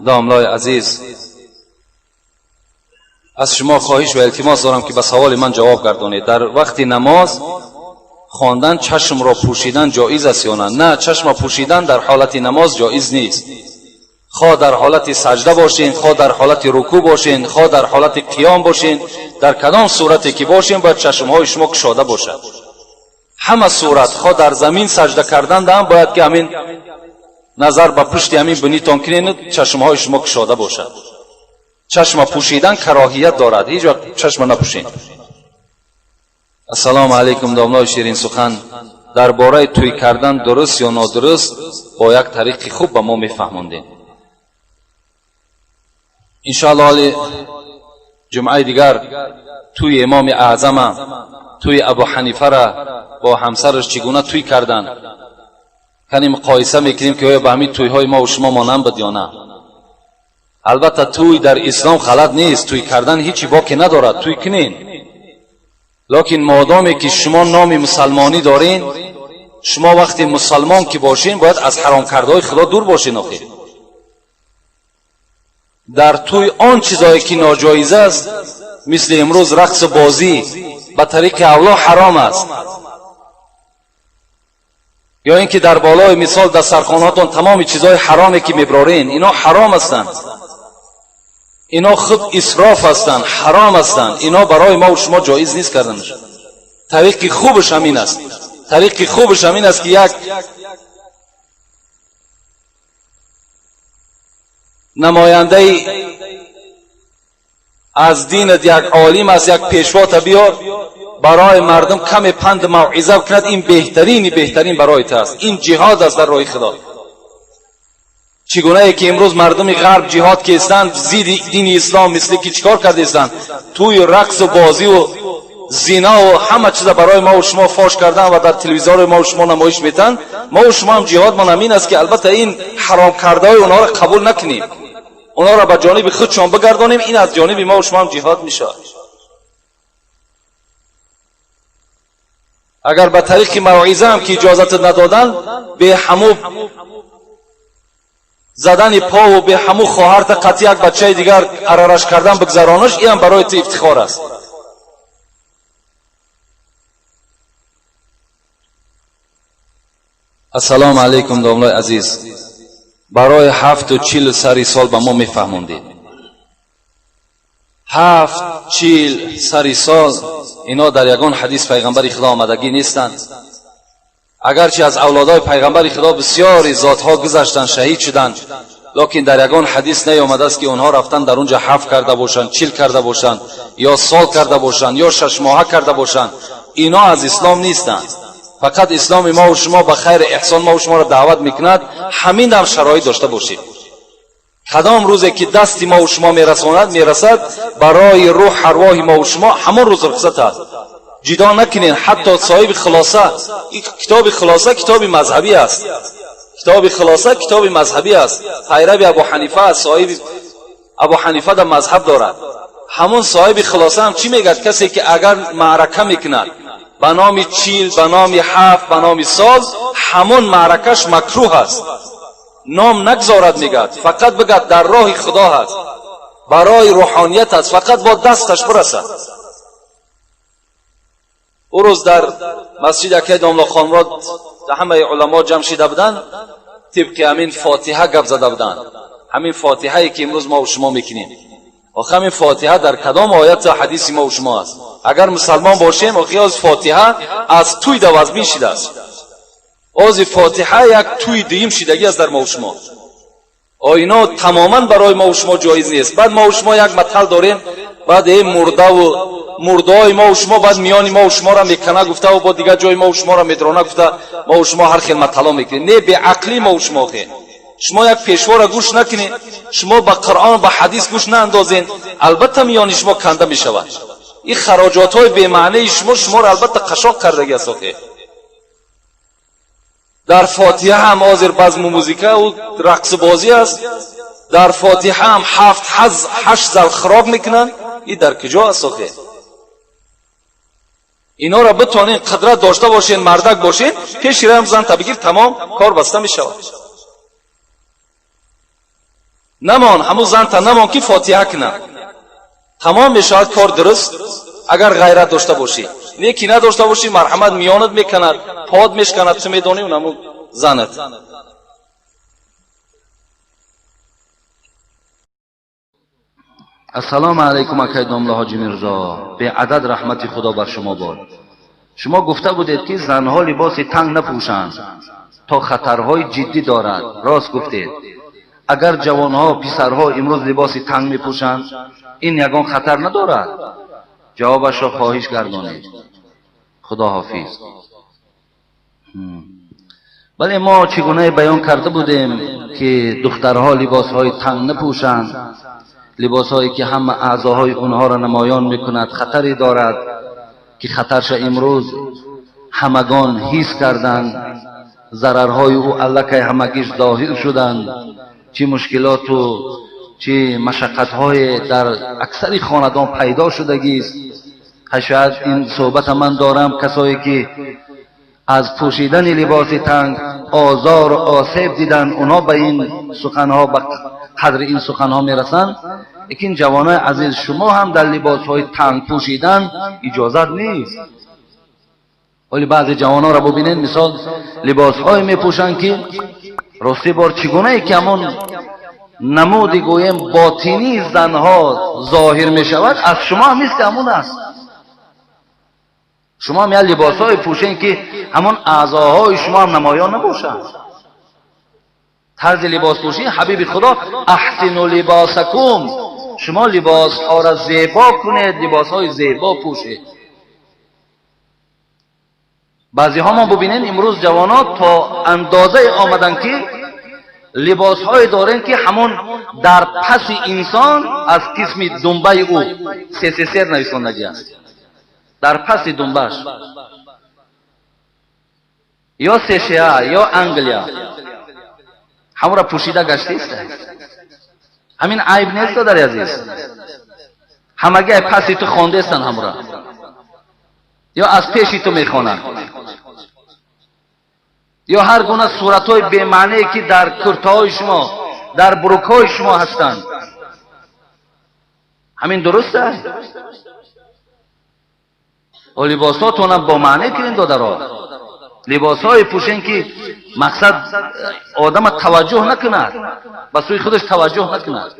داملای عزیز، از شما خواهش و التماس دارم که به سوال من جواب گردانید. در وقت نماز خواندن چشم را پوشیدن جایز است یا نه؟ نه، چشم پوشیدن در حالت نماز جایز نیست. خواه در حالت سجده باشین، خواه در حالت رکوع باشین، خواه در حالت قیام باشین، در کدام صورتی که باشین باید چشمهای شما گشاده باشد. همه صورت، خواه در زمین سجده کردن هم باید که همین نظر به پشت همین بنیتان کنین، چشمهای شما گشاده باشد. چشم پوشیدن کراهیت دارد، هیچ وقت چشم نپوشین. السلام علیکم. داملای شیرین سخن، درباره توی کردن درست یا نادرست با یک طریق خوب به ما میفهموندین. انشاءالله جمعه دیگر توی امام اعظم، توی ابو حنیفه را با همسرش چگونه توی کردن کنی مقایسه میکنیم که آیا به همین توی های ما و شما مانند بود یا نه. البته توی در اسلام غلط نیست، توی کردن هیچی باقی ندارد، توی کنین. لیکن مادامی که شما نام مسلمانی دارین، شما وقتی مسلمان که باشین باید از حرام کرده های خدا دور باشین. آخه در توی آن چیزایی که ناجایز است، مثل امروز رقص بازی به طریق اولا حرام است، یا اینکه در بالای مثال دسترخواناتون تمام چیزای حرامی که میبرارین، اینا حرام هستند، اینا خود اسراف هستند، حرام هستند. اینا برای ما و شما جایز نیست کردنش. طریق خوبش همین است، طریق خوبش همین است که یک نماینده از دینت، یک عالم است، یک پیشوات بیار برای مردم کم پند موعظه کند. این بهترین برای تو است. این جهاد است در راه خدا. چگونه ای که امروز مردم غرب جهاد که هستند ضد دین اسلام، مثل که چیکار کرده هستند؟ توی رقص و بازی و زنا و همه چیز برای ما و شما فاش کردن و در تلویزیون ما و شما نمایش میتن. ما و شما هم جهاد ما همین است که البته این حرام کرده های اونها را قبول نکنیم، اونها را به جانب خودشان بگردانیم. این از جانب ما و شما هم جهاد میشه. اگر به طریق موعظه هم که اجازت ندادن، به همو زدن پا و به همو خواهرت قطعی یک بچه دیگر ارارش کردن بگذرانش، این هم برای تو افتخار است. السلام علیکم داملای عزیز، برای 7 و 40 سری سال به ما میفهموندید. 7 40 سری سال اینا در یگان حدیث پیغمبر خدا آمدگی نیستند. اگرچه از اولادای پیغمبر خدا بسیاری ذاتها گذشتند، شهید شدند، لیکن در یگان حدیث نیامده است که اونها رفتن در اونجا 7 کرده باشند، 40 کرده باشند، یا سال کرده باشند، یا 6 ماه کرده باشند. اینا از اسلام نیستند. فقط اسلام ما و شما به خیر احسان ما و شما را دعوت میکند. همین در شرایط داشته باشید. کدام روزی که دستی ما و شما میرسد برای روح ارواح ما و شما، همون روز رخصت است. جدا نکنین. حتی صاحب خلاصه، کتاب خلاصه کتاب مذهبی است. کتاب خلاصه کتاب مذهبی است. پیرو ابو حنیفه است. صاحب ابو حنیفه در مذهب دارد. همون صاحب خلاصه هم چی میگه؟ کسی که اگر معرکه میکند به نام 40، به نام 7، به نام سال، همون معرکش مکروه است، نام نگذارد. میگد فقط بگد در راه خدا هست، برای روحانیت است، فقط با دستش برسد. او روز در مسجد اکی داملا خانمراد همه علما جمع شده بودن، طبق همین فاتحه گپ زده بودن. همین فاتحه‌ای که امروز ما و شما میکنیم، آخه همین فاتحه در کدام آیت حدیث ما و شما است؟ اگر مسلمان باشیم آخه از فاتحه از توی دوازبین شده است. از فاتحه یک توی دیم شدگی است در ما و شما. اینا تماما برای ما و شما جایز نیست. بعد ما و شما یک مطلب داریم، بعد این مردای ما و شما بعد میان ما و شما را میکنه گفته و با دیگه جای ما و شما را میدرانه گفته. ما و شما هر خیل مطلب میکنیم. نه، به عقلی ما و شما خیل. شما یک پیشوا را گوش نکنید، شما به قرآن و به حدیث گوش ناندازین، البته میان شما کنده میشود. این خراجات های بی معنی شما را البته قشاق کردگی است. در فاتحه هم آذر بزم و موزیکه و رقص بازی است. در فاتحه هم 7-8 زل خراب میکنن. این در کجا است؟ اینا را بتونین قدرت داشته باشین، مردک باشین، پیش رم زن تا بگیر تمام کار بسته میشود. نمان همون زن تا نمان که فاتحه کنه تمام میشود کار درست اگر غیرت داشته باشی. نیکی نداشته باشی مرحمت میانت میکند پاد میشکند چه میدانی اونمون زنت. السلام علیکم اکای دامله حاجی میرزا، به عدد رحمت خدا بر شما باد. شما گفته بودید که زنها لباس تنگ نپوشند تا خطرهای جدی دارد. راست گفتید. اگر جوانها پسرها امروز لباس تنگ میپوشند این یگان خطر ندارد؟ جوابش را خواهش گردانید. خدا حافظ. ولی ما چگونه بیان کرده بودیم که دخترها لباسهای تنگ نپوشند، لباسهایی که همه اعضاهای اونها را نمایان میکند خطری دارد که خطرش امروز همگان حس کردند، ضررهای او الکه همگیش ظاهر شدند. چه مشکلات و چه مشقت‌های در اکثر خاندان پیدا شدگی است. شاید این صحبت من دارم کسایی که از پوشیدن لباس تنگ آزار و آسیب دیدن اونا به این سخنها به قدر این سخنها میرسند. لیکن جوانای عزیز شما هم در لباسهای تنگ پوشیدن اجازت نیست. ولی بعضی جوانها را ببینید مثال لباسهای میپوشند که راستی بار چگونه ای که همون نمودی گویم باطنی زنها ظاهر می شود از شما هم نیست که همون است. شما هم یه لباسهای پوشین که همون اعضاهای شما هم نمایان نباشند. طرز لباس پوشی حبیب خدا احسنوا لباسکم، شما لباس ها را زیبا کنید، لباس های زیبا پوشید. بعضی ها ما ببینید امروز جوانات تا اندازه آمدن که لباس های دارن که همون در پس انسان از قسم دنبه او سر نویسندگی است، در پس دنبش یا سشیا یا انگلیا همون را پوشیده گشته است. همین عیب نیست در عزیز، همگی پسی تو خوانده استن همون را یا از پیشی تو میخوانند یا هر گونه صورتهای بی‌معنی که در کرتاهای شما در بروکهای شما هستند. همین درسته؟ و لباساتون هم با معنی کنین داده را، لباسهای پوشین که مقصد آدم توجه نکند، به سوی خودش توجه نکند،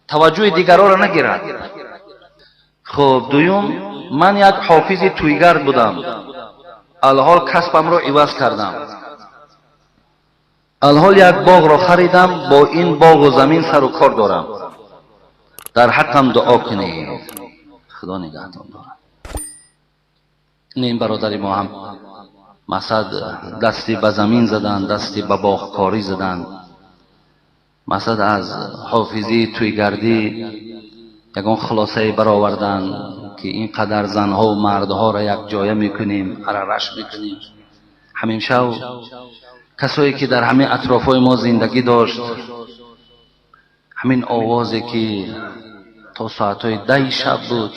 توجه دیگران را نگیرد. خب دویم، من یک حافظ تویگرد بودم، الحال کسبم را عوض کردم. الحال یک باغ را خریدم، با این باغ و زمین سر و کار دارم. در حقم دعا کنید، خدا نگهدار دارد. این برادری ما هم مثلا دستی به زمین زدن، دستی به باغ کاری زدن. مثلا از حافظی تویگردی یکان خلاصه برآوردن که اینقدر زنها و مردها را یک جایه میکنیم، اررش میکنیم. همین شو کسایی که در همین اطرافای ما زندگی داشت، همین آوازی که تا ساعتهای 10 شب بود،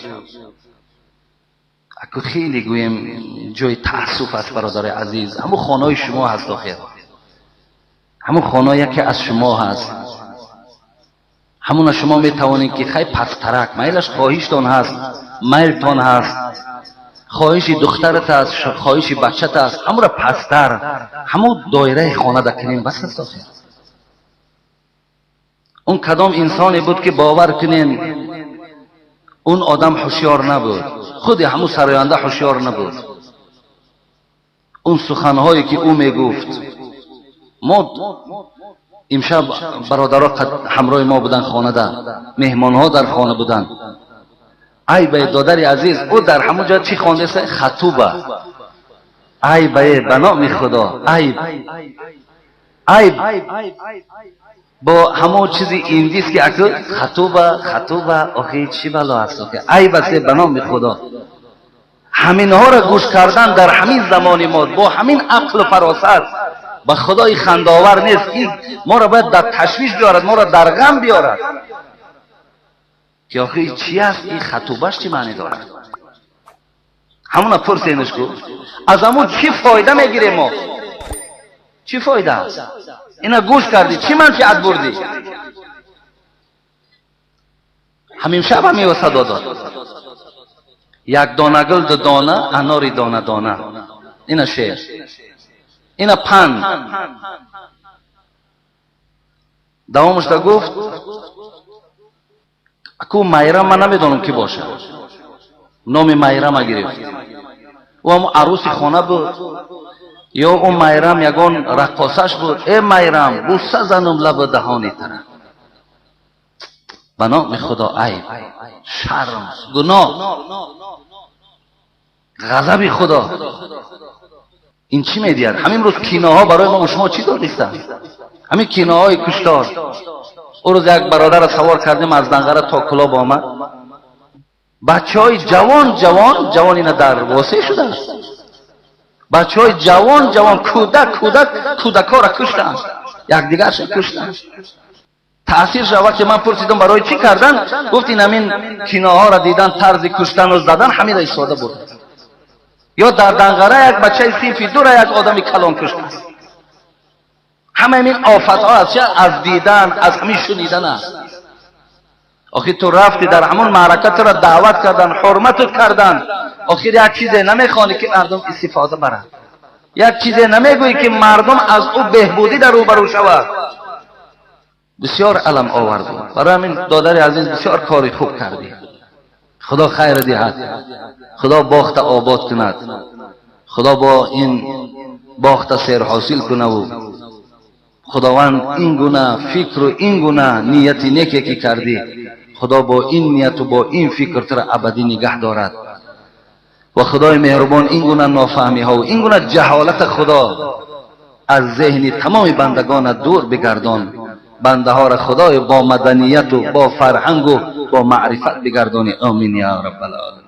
اکو خیلی گویم جای تأسف است برادر عزیز. همون خانه‌های شما هست آخر، همون خانه‌ای که از شما هست، همون شما میتوانید که خیلی پسترک میلش خواهشتان هست، میلتان هست، خواهش دخترت هست، خواهش بچت هست، همون را پستر همون دایره خانه دکنیم بس است آخر. اون کدام انسانی بود که باور کنین اون آدم هوشیار نبود، خود همون سراینده هوشیار نبود. اون سخنهایی که او میگفت، ما امشب برادرها همراه ما بودن خانه ده، مهمانها در خانه بودن. ای به دادر عزیز، او در همون جا چی خوانده است؟ خطوبه. ای به بنام خدا، ای با همون چیزی ایندیست که اکو خطوبه آخه چی بلا هست که ای بسه بنام خدا. همین ها را گوش کردن در همین زمان ما با همین عقل و فراست به خدای خنداور نیست. این ما را باید در تشویش بیارد، ما را در غم بیارد که آخه چی است این خطوبهش چی معنی دارد. همون پرسینش کو از همون چی فایده میگیریم ما؟ چی فایده است؟ اینا گوش کردی چی منفعت بردی؟ همین شب هم او صدا داد یک دانه گل دو دانه اناری دانه دانه. اینا شعر، اینا پند. دوامش دا گفت اکو مایرم من نمیدونم کی باشه، نام مایرم گرفت. او هم عروس خانه بود یا اون مایرم یگان رقاصش بود. ای مایرم بوسه زنم لب دهانی تره. به نام خدا عیب، شرم، گناه، غضب خدا. این چی میدید؟ همین روز کیناها برای ما و شما چی دانستن؟ همین کیناهای کشتار. اون روز یک برادر را سوار کردیم از دنگره تا کلاب آمد. بچه های جوان اینا در واسه شده است. بچه های جوان کودکا را کشتن، یک دیگرش کشتن. تأثیر شد که من پرسیدم برای چی کردن؟ گفت این همین کیناها را دیدن، طرز کشتن و زدن، همین را استفاده برد. یا در دنگره یک بچه سیفی دو را یک آدمی کلان کشتن. همه این آفت ها از دیدن، از همین شنیدن است. آخی تو رفتی در همون معرکت را دعوت کردن، حرمتت کردن، آخر یک چیزی نمیخوانی که مردم استفاده برند، یک چیزی نمیگویی که مردم از او بهبودی در روبرو شود. بسیار علم آوردی. برای همین دادر عزیز بسیار کاری خوب کردی. خدا خیر دهد، خدا باخت آباد کند، خدا با این باخت سیر حاصل کنه و خداوند این گونه فکر و این گونه نیتی نیکی که کردی، خدا با این نیت و با این فکر تر ابدی نگه دارد و خدای مهربان این گونه نافهمی ها و این گونه جهالت خدا از ذهن تمام بندگان دور بگردان. بنده ها را خدای با مدنیت و با فرهنگ و با معرفت بگردانی. آمین یا رب العالمین.